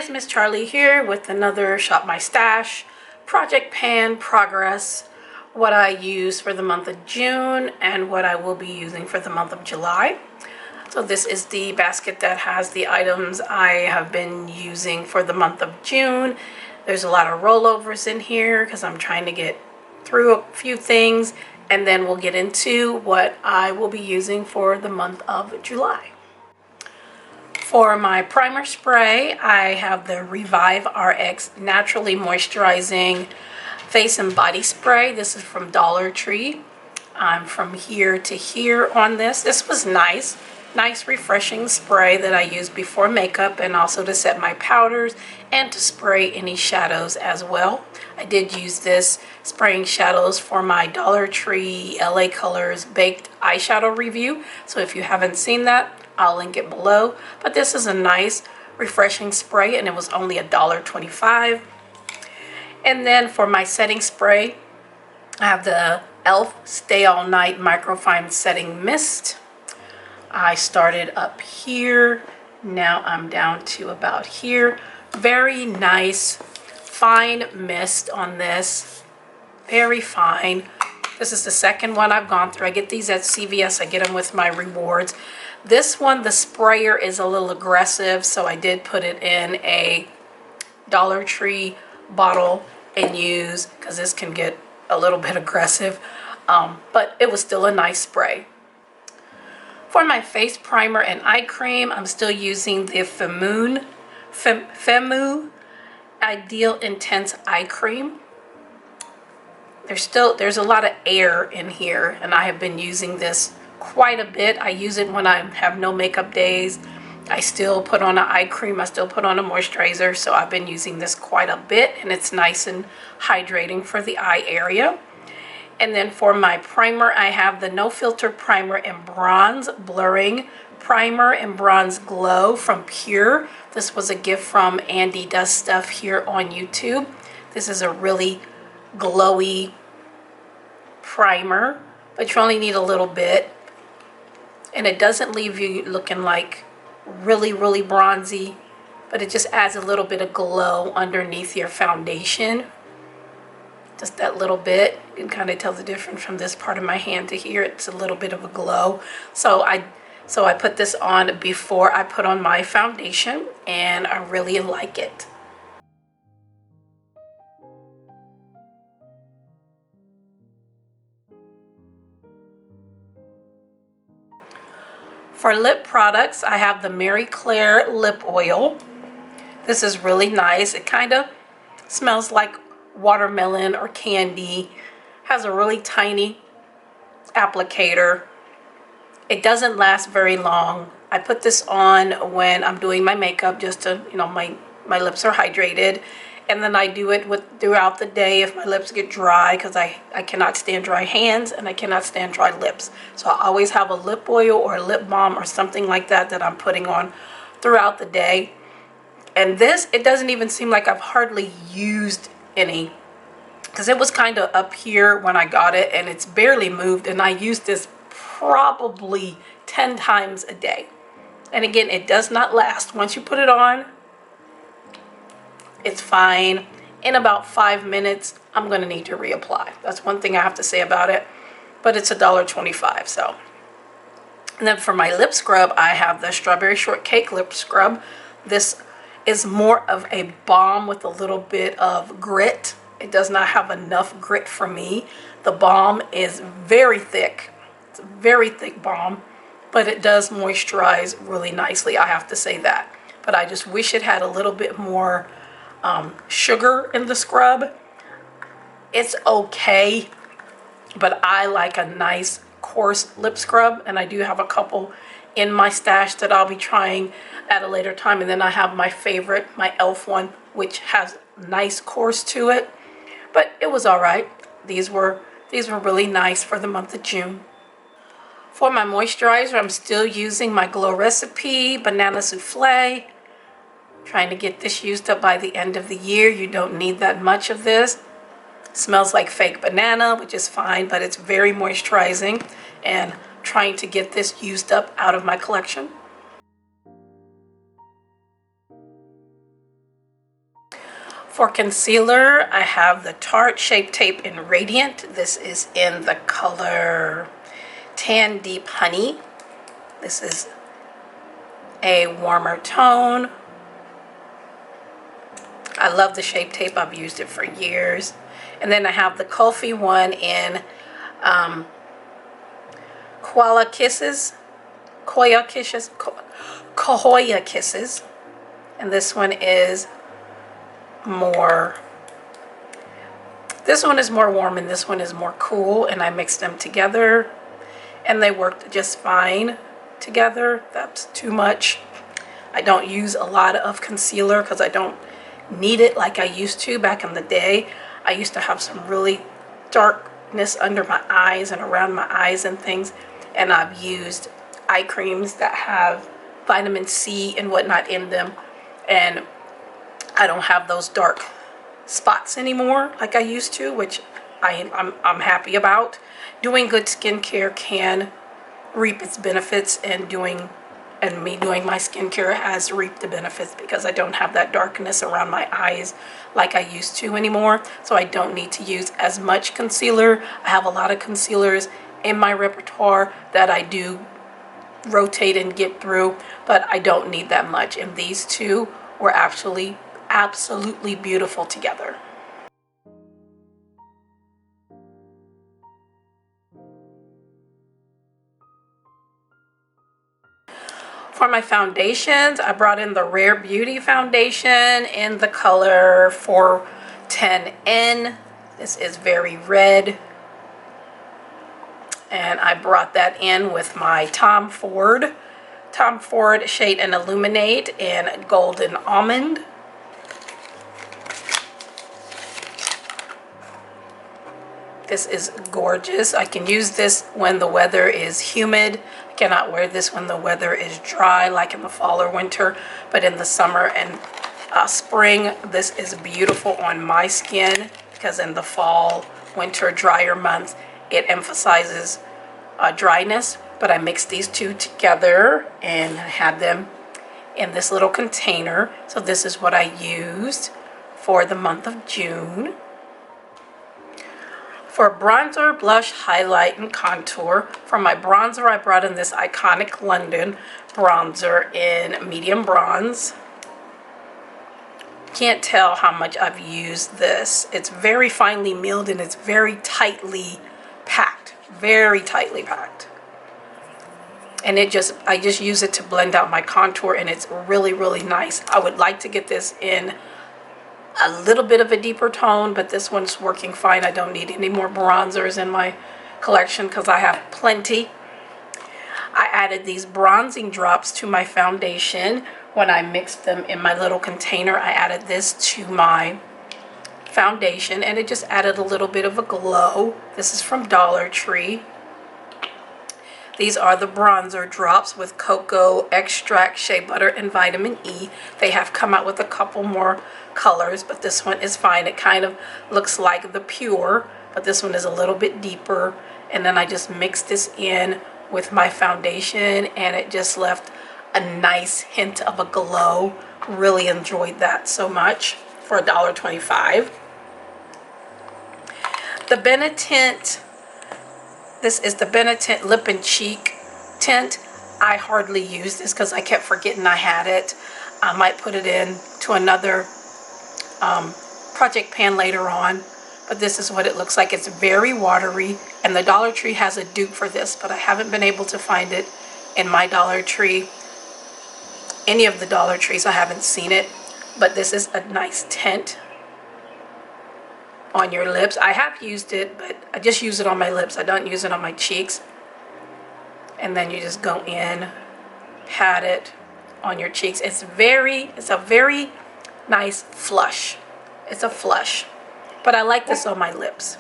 guys, Miss Charlie here with another Shop My Stash project pan progress, what I use for the month of June and what I will be using for the month of July. So this is the basket that has the items I have been using for the month of June. There's a lot of rollovers in here because I'm trying to get through a few things, and then we'll get into what I will be using for the month of July. For my primer spray, I have the Revive RX Naturally Moisturizing Face and Body Spray. This is from Dollar Tree. I'm from here to here on this. This was nice refreshing spray that I use before makeup and also to set my powders and to spray any shadows as well. I did use this spraying shadows for my Dollar Tree LA Colors Baked Eyeshadow review. So if you haven't seen that, I'll link it below. But this is a nice refreshing spray and it was only $1.25. And then for my setting spray, I have the e.l.f. Stay All Night Microfine Setting Mist. I started up here, now I'm down to about here. Very nice fine mist on this, very fine. This is the second one I've gone through. I get these at CVS, I get them with my rewards. This one, the sprayer is a little aggressive, so I did put it in a Dollar Tree bottle and use, because this can get a little bit aggressive, but it was still a nice spray. For my face primer and eye cream, I'm still using the Femu Ideal Intense Eye Cream. There's a lot of air in here, and I have been using this quite a bit. I use it when I have no makeup days. I still put on an eye cream, I still put on a moisturizer, so I've been using this quite a bit, and it's nice and hydrating for the eye area. And then for my primer, I have the No Filter Primer and Bronze Blurring Primer and Bronze Glow from Pure. This was a gift from Andy Does Stuff here on YouTube. This is a really glowy primer, but you only need a little bit. And it doesn't leave you looking like really bronzy, but it just adds a little bit of glow underneath your foundation. Just that little bit. You can kind of tell the difference from this part of my hand to here. It's a little bit of a glow. So I put this on before I put on my foundation, and I really like it. For lip products, I have the Mary Claire lip oil. This is really nice. It kind of smells like watermelon or candy. Has a really tiny applicator. It doesn't last very long. I put this on when I'm doing my makeup just to, my lips are hydrated. And then I do it throughout the day if my lips get dry, because I cannot stand dry hands and I cannot stand dry lips. So I always have a lip oil or a lip balm or something like that that I'm putting on throughout the day. And this, it doesn't even seem like I've hardly used any, because it was kind of up here when I got it and it's barely moved, and I use this probably 10 times a day. And again, it does not last. Once you put it on, it's fine. In about 5 minutes, I'm going to need to reapply. That's one thing I have to say about it, but it's $1.25. So, and then for my lip scrub, I have the Strawberry Shortcake Lip Scrub. This is more of a balm with a little bit of grit. It does not have enough grit for me. The balm is very thick. It's a very thick balm, but it does moisturize really nicely, I have to say that. But I just wish it had a little bit more sugar in the scrub. It's okay, but I like a nice coarse lip scrub, and I do have a couple in my stash that I'll be trying at a later time. And then I have my favorite, my e.l.f. one, which has nice coarse to it, but it was all right. These were really nice for the month of June. For my moisturizer, I'm still using my Glow Recipe Banana Souffle. Trying to get this used up by the end of the year. You don't need that much of this. Smells like fake banana, which is fine, but it's very moisturizing, and trying to get this used up out of my collection. For concealer, I have the Tarte Shape Tape in Radiant. This is in the color Tan Deep Honey. This is a warmer tone. I love the Shape Tape. I've used it for years. And then I have the Kulfi one in Cahoya Kisses. And this one is more warm and this one is more cool, and I mixed them together and they worked just fine together. That's too much. I don't use a lot of concealer because I don't need it like I used to back in the day. I used to have some really darkness under my eyes and around my eyes and things, and I've used eye creams that have vitamin C and whatnot in them, and I don't have those dark spots anymore like I used to, which I'm happy about. Doing good skincare can reap its benefits, and me doing my skincare has reaped the benefits because I don't have that darkness around my eyes like I used to anymore. So I don't need to use as much concealer. I have a lot of concealers in my repertoire that I do rotate and get through, but I don't need that much, and these two were actually absolutely beautiful together. For my foundations, I brought in the Rare Beauty foundation in the color 410N. This is very red. And I brought that in with my Tom Ford Shade and Illuminate in Golden Almond. This is gorgeous. I can use this when the weather is humid. I cannot wear this when the weather is dry, like in the fall or winter, but in the summer and spring, this is beautiful on my skin because in the fall, winter, drier months, it emphasizes dryness. But I mixed these two together and had them in this little container. So this is what I used for the month of June. For bronzer, blush, highlight, and contour, for my bronzer, I brought in this Iconic London bronzer in medium bronze. Can't tell how much I've used this. It's very finely milled and it's very tightly packed, very tightly packed. And I just use it to blend out my contour, and it's really, really nice. I would like to get this in a little bit of a deeper tone, but this one's working fine. I don't need any more bronzers in my collection because I have plenty. I added these bronzing drops to my foundation when I mixed them in my little container. I added this to my foundation and it just added a little bit of a glow. This is from Dollar Tree. These are the bronzer drops with cocoa extract, shea butter, and vitamin E. They have come out with a couple more colors, but this one is fine. It kind of looks like the Pure, but this one is a little bit deeper. And then I just mixed this in with my foundation, and it just left a nice hint of a glow. Really enjoyed that so much for $1.25. The Benetint. This is the Benetint Lip and Cheek Tint. I hardly use this because I kept forgetting I had it. I might put it in to another project pan later on. But this is what it looks like. It's very watery. And the Dollar Tree has a dupe for this, but I haven't been able to find it in my Dollar Tree. Any of the Dollar Trees, I haven't seen it. But this is a nice tint on your lips. I have used it, but I just use it on my lips. I don't use it on my cheeks. And then you just go in, pat it on your cheeks. It's a very nice flush. It's a flush. But I like this on my lips.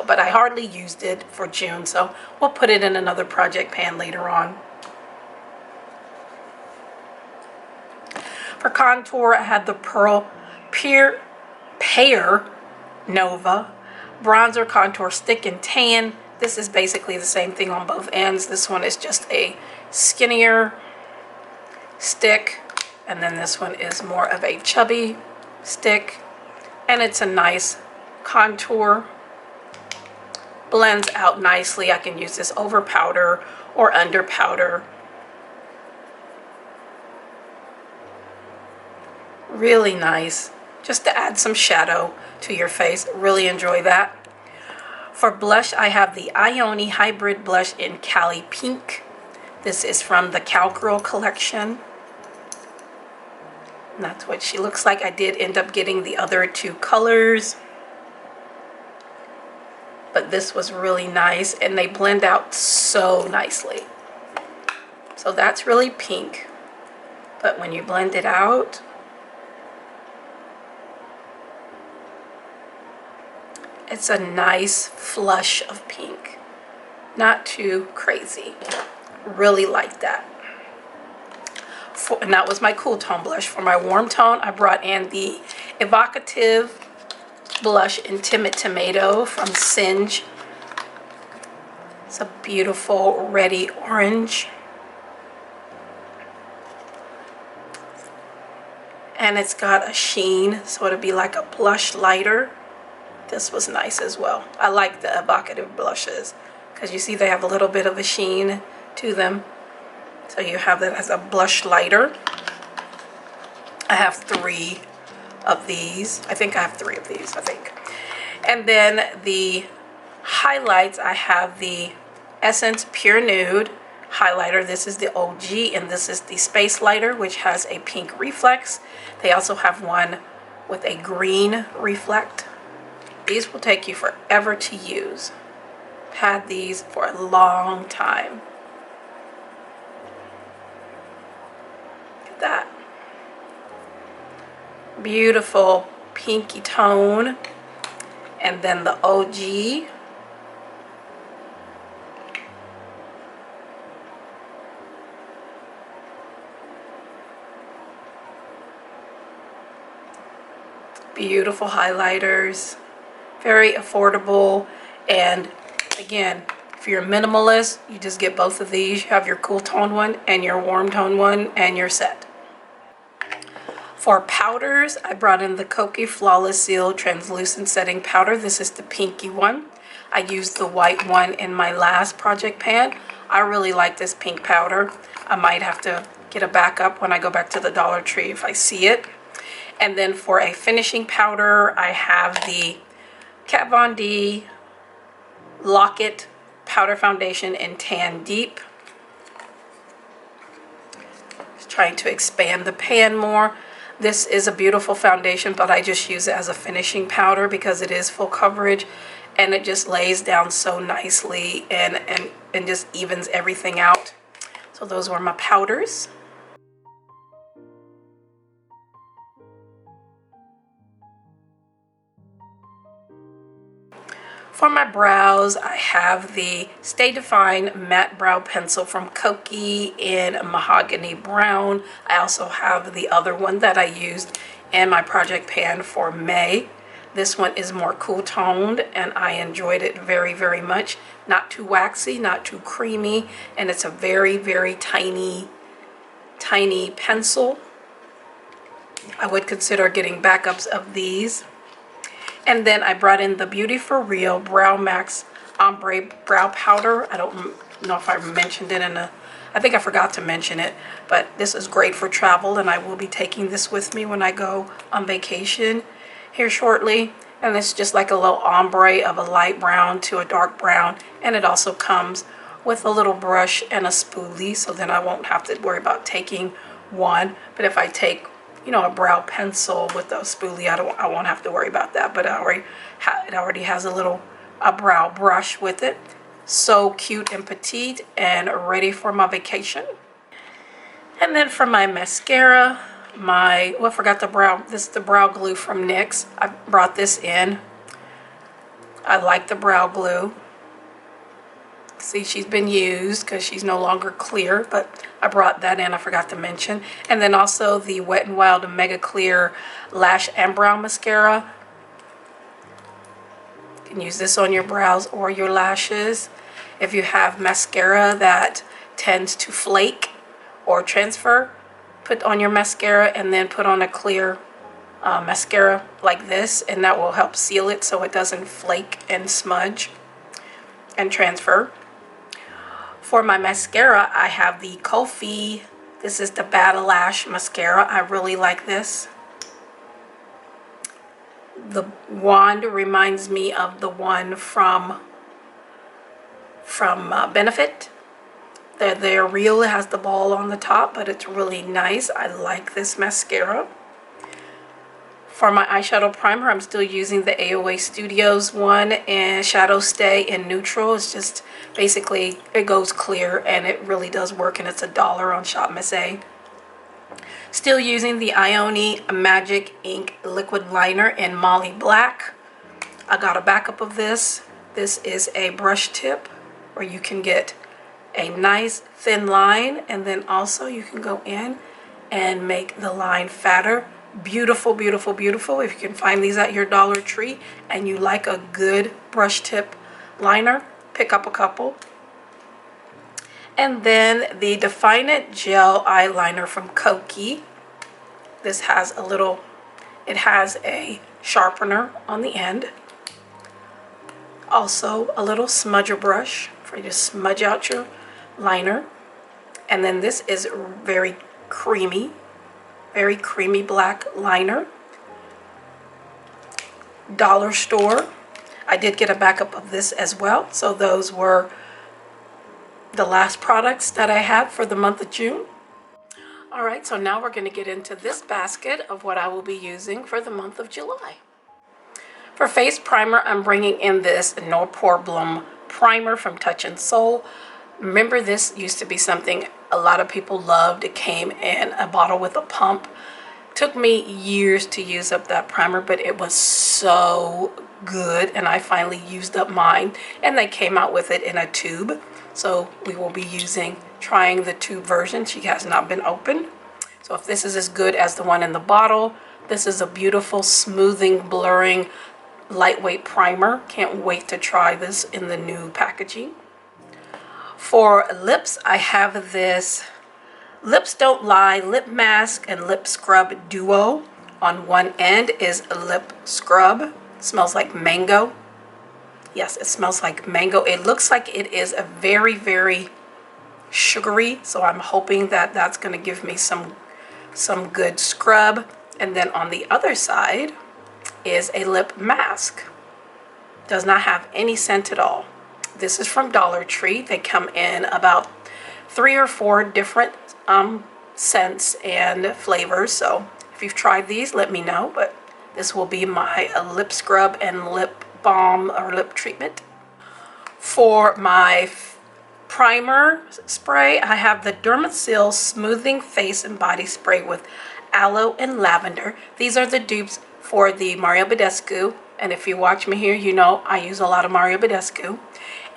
But I hardly used it for June, so we'll put it in another project pan later on. For contour, I had the Pear Nova Bronzer Contour Stick and Tan. This is basically the same thing on both ends. This one is just a skinnier stick, and then this one is more of a chubby stick. and it's a nice contour. Blends out nicely. I can use this over powder or under powder. Really nice, just to add some shadow to your face. Really enjoy that. For blush, I have the Ioni Hybrid Blush in Cali Pink. This is from the Cowgirl collection. And that's what she looks like. I did end up getting the other two colors, but this was really nice, and they blend out so nicely. So that's really pink, but when you blend it out, it's a nice flush of pink. Not too crazy. Really like that. And that was my cool tone blush. For my warm tone, I brought in the Evocative Blush in Timid Tomato from Singe. It's a beautiful reddy orange. And it's got a sheen, so it'll be like a blush lighter. This was nice as well. I like the evocative blushes because you see they have a little bit of a sheen to them. So you have that as a blush lighter. I have 3 of these. I think I have 3 of these, I think. And then the highlights, I have the Essence Pure Nude highlighter. This is the OG, and this is the Space Lighter, which has a pink reflex. They also have one with a green reflect. These will take you forever to use. I've had these for a long time. Look at that. Beautiful pinky tone. And then the OG. Beautiful highlighters. Very affordable, and again, if you're a minimalist, you just get both of these. You have your cool tone one and your warm tone one, and you're set. For powders, I brought in the Kokie Flawless Seal Translucent Setting Powder. This is the pinky one. I used the white one in my last project pan. I really like this pink powder. I might have to get a backup when I go back to the Dollar Tree if I see it. And then for a finishing powder, I have the Kat Von D Lock-It Powder Foundation in Tan Deep. Just trying to expand the pan more. This is a beautiful foundation, but I just use it as a finishing powder because it is full coverage, and it just lays down so nicely and just evens everything out. So those were my powders. For my brows, I have the Stay Defined Matte Brow Pencil from Kokie in Mahogany Brown. I also have the other one that I used in my project pan for May. This one is more cool toned, and I enjoyed it very, very much. Not too waxy, not too creamy, and it's a very, very tiny pencil. I would consider getting backups of these. And then I brought in the Beauty For Real Brow Max Ombre Brow Powder. I don't know if I mentioned it I think I forgot to mention it, but this is great for travel, and I will be taking this with me when I go on vacation here shortly. And it's just like a little ombre of a light brown to a dark brown, and it also comes with a little brush and a spoolie, so then I won't have to worry about taking one. But if I take a brow pencil with a spoolie, I won't have to worry about that. But it already has a brow brush with it. So cute and petite and ready for my vacation. And then for my mascara, I forgot this is the brow glue from NYX. I brought this in. I like the brow glue. See, she's been used because she's no longer clear, but I brought that in, I forgot to mention. And then also the Wet n Wild Mega Clear Lash and Brow Mascara. You can use this on your brows or your lashes. If you have mascara that tends to flake or transfer, put on your mascara and then put on a clear mascara like this, and that will help seal it so it doesn't flake and smudge and transfer. For my mascara, I have the Kofi. This is the Battle Lash mascara. I really like this. The wand reminds me of the one from Benefit. They're real. It has the ball on the top, but it's really nice. I like this mascara. For my eyeshadow primer, I'm still using the AOA Studios one, and Shadow Stay in Neutral. It's just basically, it goes clear and it really does work, and it's $1 on shopmystash. Still using the Ioni Magic Ink Liquid Liner in Molly Black. I got a backup of this. This is a brush tip where you can get a nice thin line, and then also you can go in and make the line fatter. Beautiful, beautiful, beautiful. If you can find these at your Dollar Tree and you like a good brush tip liner, pick up a couple. And then the Define It Gel Eyeliner from Koki. This has a little, it has a sharpener on the end. Also a little smudger brush for you to smudge out your liner. And then this is very creamy black liner. Dollar Store. I did get a backup of this as well. So those were the last products that I had for the month of June. Alright, so now we're going to get into this basket of what I will be using for the month of July. For face primer, I'm bringing in this No Problem primer from Touch and Soul. Remember, this used to be something a lot of people loved. It came in a bottle with a pump. Took me years to use up that primer, but it was so good, and I finally used up mine, and they came out with it in a tube. So we will be trying the tube version. She has not been opened. So if this is as good as the one in the bottle, this is a beautiful smoothing, blurring, lightweight primer. Can't wait to try this in the new packaging. For lips, I have this Lips Don't Lie Lip Mask and Lip Scrub Duo. On one end is a lip scrub. It smells like mango. Yes, it smells like mango. It looks like it is a very, very sugary, so I'm hoping that that's going to give me some good scrub. And then on the other side is a lip mask. Does not have any scent at all. This is from Dollar Tree. They come in about 3 or 4 different scents and flavors. So if you've tried these, let me know. But this will be my lip scrub and lip balm or lip treatment. For my primer spray, I have the Dermasil Smoothing Face and Body Spray with Aloe and Lavender. These are the dupes for the Mario Badescu. And if you watch me here, you know I use a lot of Mario Badescu.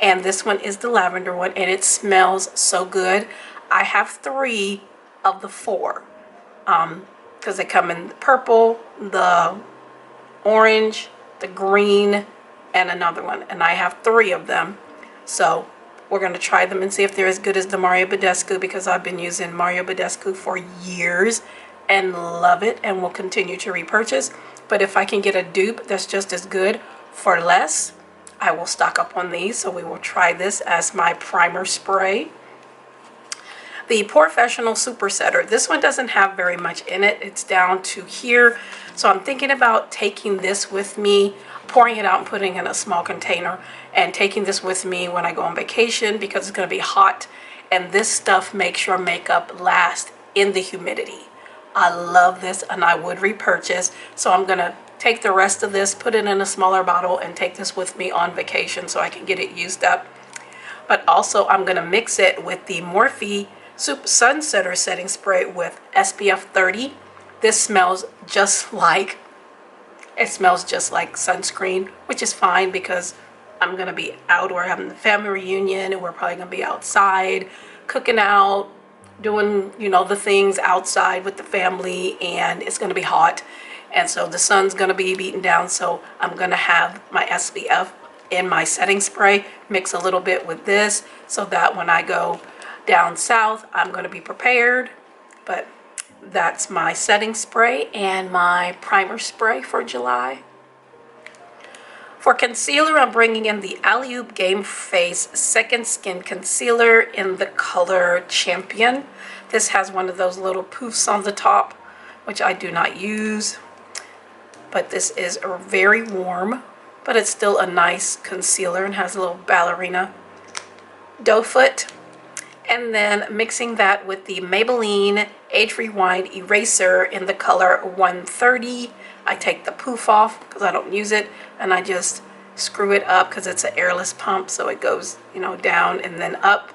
And this one is the lavender one, and it smells so good. I have 3 of the 4 because they come in the purple, the orange, the green, and another one. And I have 3 of them. So we're going to try them and see if they're as good as the Mario Badescu, because I've been using Mario Badescu for years and love it and will continue to repurchase. But if I can get a dupe that's just as good for less, I will stock up on these. So we will try this as my primer spray. The Professional Super Setter. This one doesn't have very much in it. It's down to here. So I'm thinking about taking this with me, pouring it out and putting it in a small container, and taking this with me when I go on vacation, because it's going to be hot. And this stuff makes your makeup last in the humidity. I love this, and I would repurchase. So I'm going to take the rest of this, put it in a smaller bottle, and take this with me on vacation so I can get it used up. But also I'm going to mix it with the Morphe Sun Setter Setting Spray with SPF 30. This smells just like sunscreen, which is fine because I'm going to be out. We're having the family reunion, and we're probably going to be outside cooking out, doing, you know, the things outside with the family, and it's going to be hot. And so the sun's going to be beaten down, so I'm going to have my SPF in my setting spray, mix a little bit with this so that when I go down south, I'm going to be prepared. But that's my setting spray and my primer spray for July. For concealer, I'm bringing in the Alley-Oop Game Face Second Skin Concealer in the color Champion. This has one of those little poofs on the top, which I do not use. But this is very warm, but it's still a nice concealer and has a little ballerina doe foot. And then mixing that with the Maybelline Age Rewind Eraser in the color 130. I take the poof off because I don't use it, and I just screw it up because it's an airless pump, so it goes, you know, down and then up.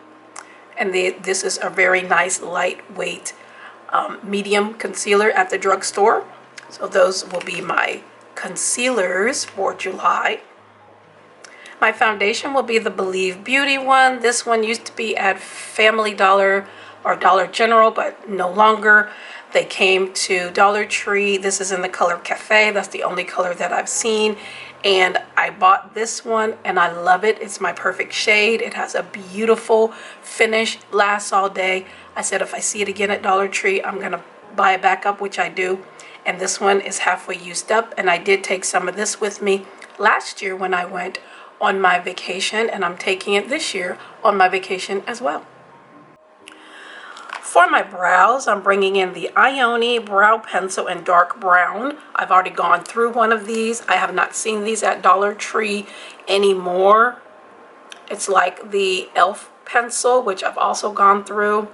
And this is a very nice lightweight medium concealer at the drugstore. So those will be my concealers for July. My foundation will be the Believe Beauty one. This one used to be at Family Dollar or Dollar General, but no longer. They came to Dollar Tree. This is in the color Cafe. That's the only color that I've seen. And I bought this one and I love it. It's my perfect shade. It has a beautiful finish, lasts all day. I said if I see it again at Dollar Tree, I'm gonna buy it back up, which I do. And this one is halfway used up. And I did take some of this with me last year when I went on my vacation, and I'm taking it this year on my vacation as well. For my brows, I'm bringing in the Ioni Brow Pencil in dark brown. I've already gone through one of these. I have not seen these at Dollar Tree anymore. It's like the e.l.f. pencil, which I've also gone through.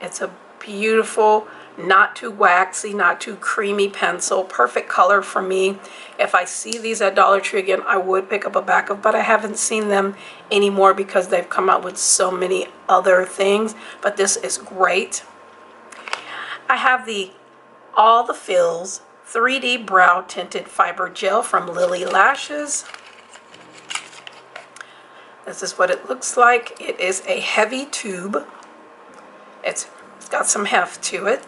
It's a beautiful, not too waxy, not too creamy pencil. Perfect color for me. If I see these at Dollar Tree again, I would pick up a backup, but I haven't seen them anymore because they've come out with so many other things. But this is great. I have the All the Fills 3D Brow Tinted Fiber Gel from Lily Lashes. This is what it looks like. It is a heavy tube. It's got some heft to it.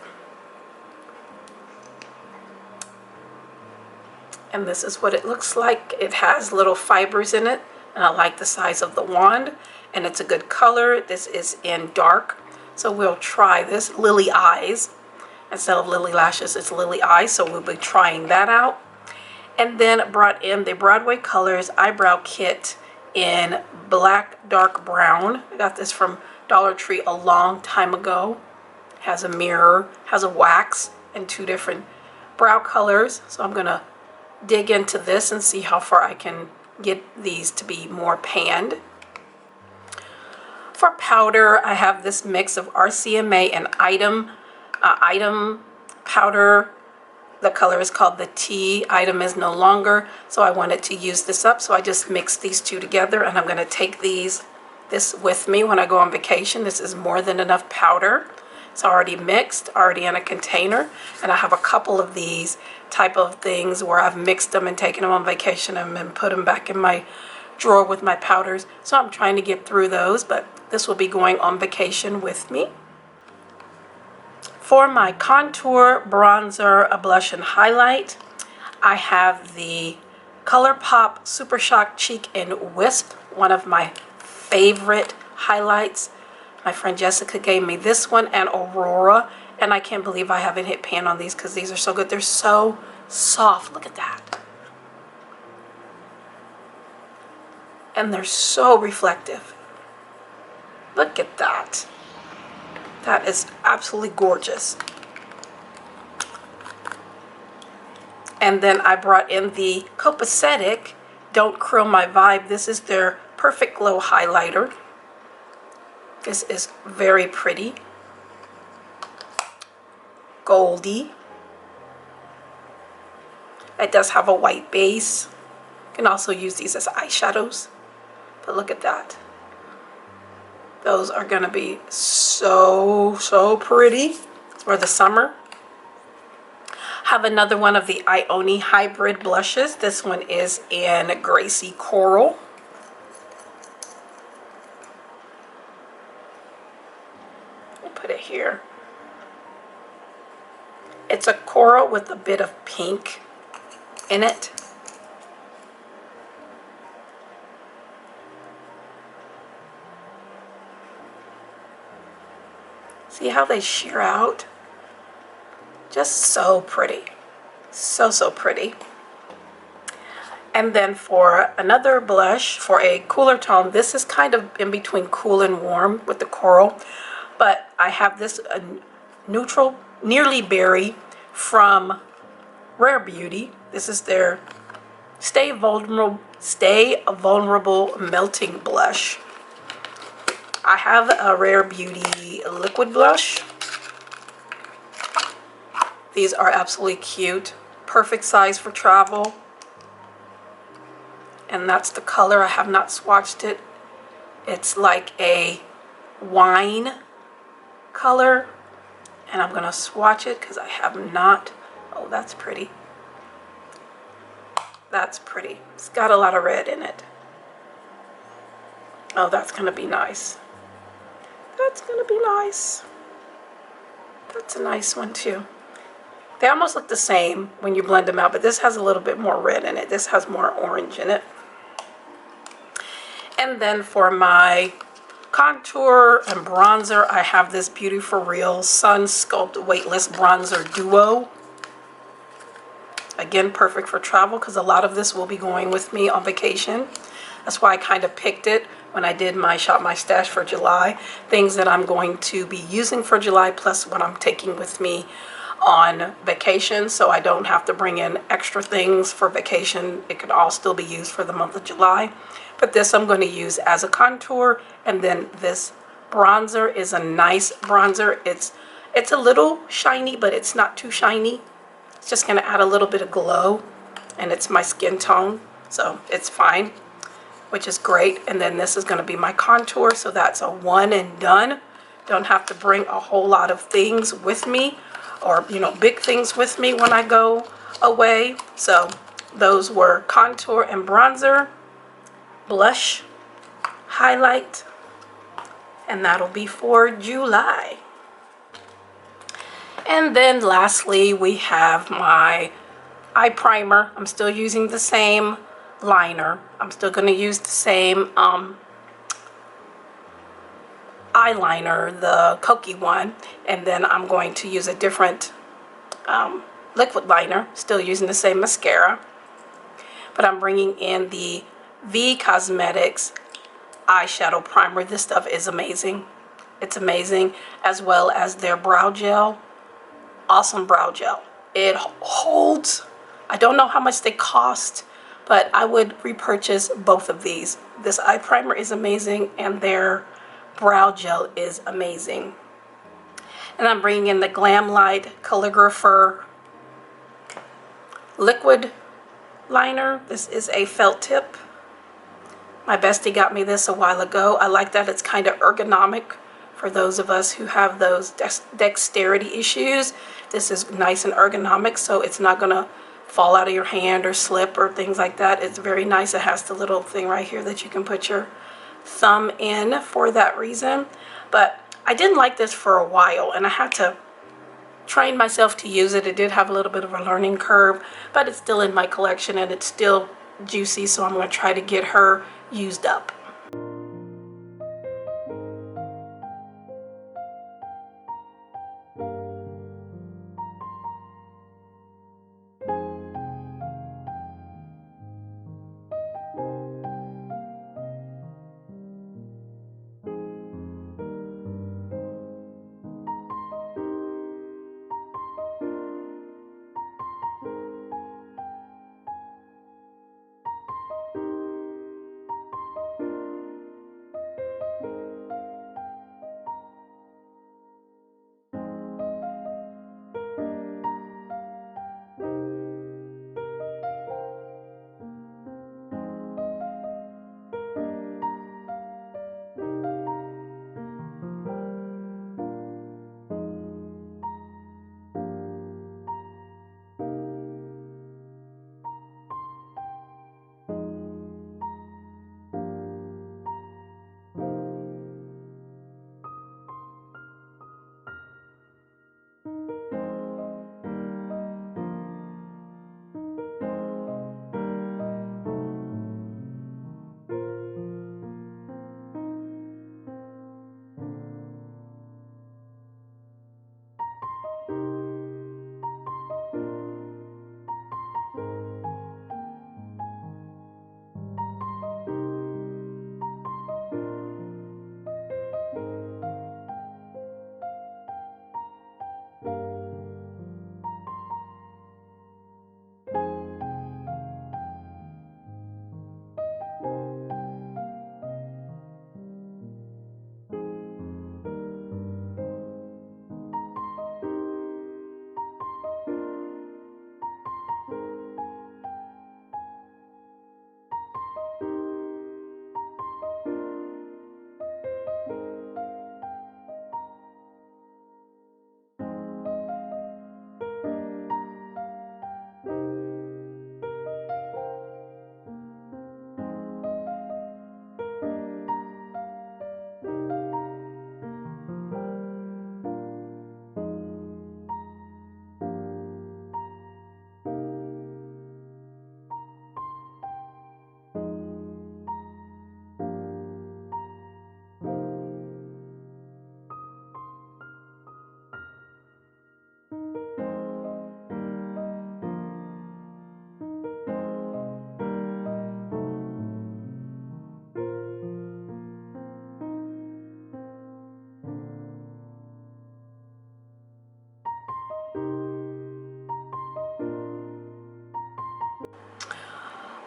And this is what it looks like. It has little fibers in it, and I like the size of the wand, and it's a good color. This is in dark, so we'll try this. Lily Eyes. Instead of Lily Lashes, it's Lily Eyes, so we'll be trying that out. And then brought in the Broadway Colors Eyebrow Kit in black dark brown. I got this from Dollar Tree a long time ago. Has a mirror, has a wax, and 2 different brow colors. So I'm gonna dig into this and see how far I can get these to be more panned. For powder, I have this mix of RCMA and Item powder. The color is called the T. Item is no longer, so I wanted to use this up, so I just mixed these 2 together, and I'm going to take this with me when I go on vacation. This is more than enough powder. It's already mixed, already in a container, and I have a couple of these type of things where I've mixed them and taken them on vacation and put them back in my drawer with my powders. So I'm trying to get through those, but this will be going on vacation with me. For my contour, bronzer, a blush, and highlight, I have the ColourPop Super Shock Cheek in Wisp, one of my favorite highlights. My friend Jessica gave me this one and Aurora, and I can't believe I haven't hit pan on these because these are so good. They're so soft. Look at that. And they're so reflective. Look at that. That is absolutely gorgeous. And then I brought in the Copacetic Don't Curl My Vibe. This is their Perfect Glow highlighter. This is very pretty. Goldy. It does have a white base. You can also use these as eyeshadows. But look at that. Those are going to be so pretty for the summer. Have another one of the Ioni hybrid blushes. This one is in Gracie Coral. Let me put it here. It's a coral with a bit of pink in it. See how they sheer out? Just so pretty. So pretty. And then for another blush, for a cooler tone, this is kind of in between cool and warm with the coral, but I have this neutral, nearly berry from Rare Beauty. This is their Stay Vulnerable Melting Blush. I have a Rare Beauty liquid blush. These are absolutely cute. Perfect size for travel. And that's the color. I have not swatched it. It's like a wine color. And I'm going to swatch it because I have not. Oh, that's pretty. That's pretty. It's got a lot of red in it. Oh, that's going to be nice. That's going to be nice. That's a nice one too. They almost look the same when you blend them out, but this has a little bit more red in it. This has more orange in it. And then for my contour and bronzer, I have this Beauty For Real Sun Sculpt Weightless Bronzer Duo. Again, perfect for travel because a lot of this will be going with me on vacation. That's why I kind of picked it when I did my Shop My Stash for July. Things that I'm going to be using for July plus what I'm taking with me on vacation, so I don't have to bring in extra things for vacation. It could all still be used for the month of July. But this I'm going to use as a contour, and then this bronzer is a nice bronzer. It's a little shiny, but it's not too shiny. It's just going to add a little bit of glow, and it's my skin tone, so it's fine, which is great. And then this is going to be my contour, so that's a one and done. Don't have to bring a whole lot of things with me, or big things with me when I go away. So those were contour and bronzer, blush, highlight, and that'll be for July. And then lastly, we have my eye primer. I'm still using the same liner. I'm still going to use the same eyeliner, the Kokie one, and then I'm going to use a different liquid liner, still using the same mascara, but I'm bringing in the V Cosmetics eyeshadow primer. This stuff is amazing. It's amazing, as well as their brow gel. Awesome brow gel. It holds. I don't know how much they cost, but I would repurchase both of these. This eye primer is amazing, and their brow gel is amazing. And I'm bringing in the Glam Light Calligrapher liquid liner. This is a felt tip. My bestie got me this a while ago. I like that it's kind of ergonomic for those of us who have those dexterity issues. This is nice and ergonomic, so it's not going to fall out of your hand or slip or things like that. It's very nice. It has the little thing right here that you can put your thumb in for that reason. But I didn't like this for a while, and I had to train myself to use it. It did have a little bit of a learning curve, but it's still in my collection and it's still juicy, so I'm going to try to get her used up.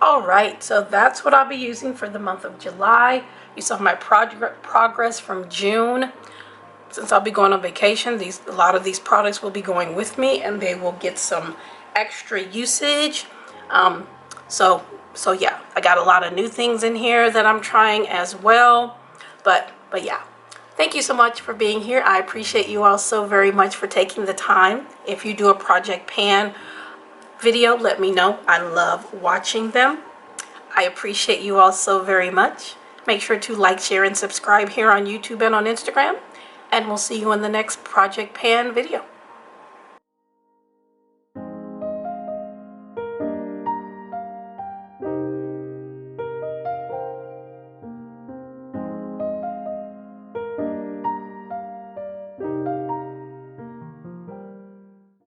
All right, so that's what I'll be using for the month of July. You saw my progress from June. Since I'll be going on vacation, a lot of these products will be going with me, and they will get some extra usage. So yeah, I got a lot of new things in here that I'm trying as well. But yeah, thank you so much for being here. I appreciate you all so very much for taking the time. If you do a Project Pan video, let me know. I love watching them. I appreciate you all so very much. Make sure to like, share, and subscribe here on YouTube and on Instagram. And we'll see you in the next Project Pan video.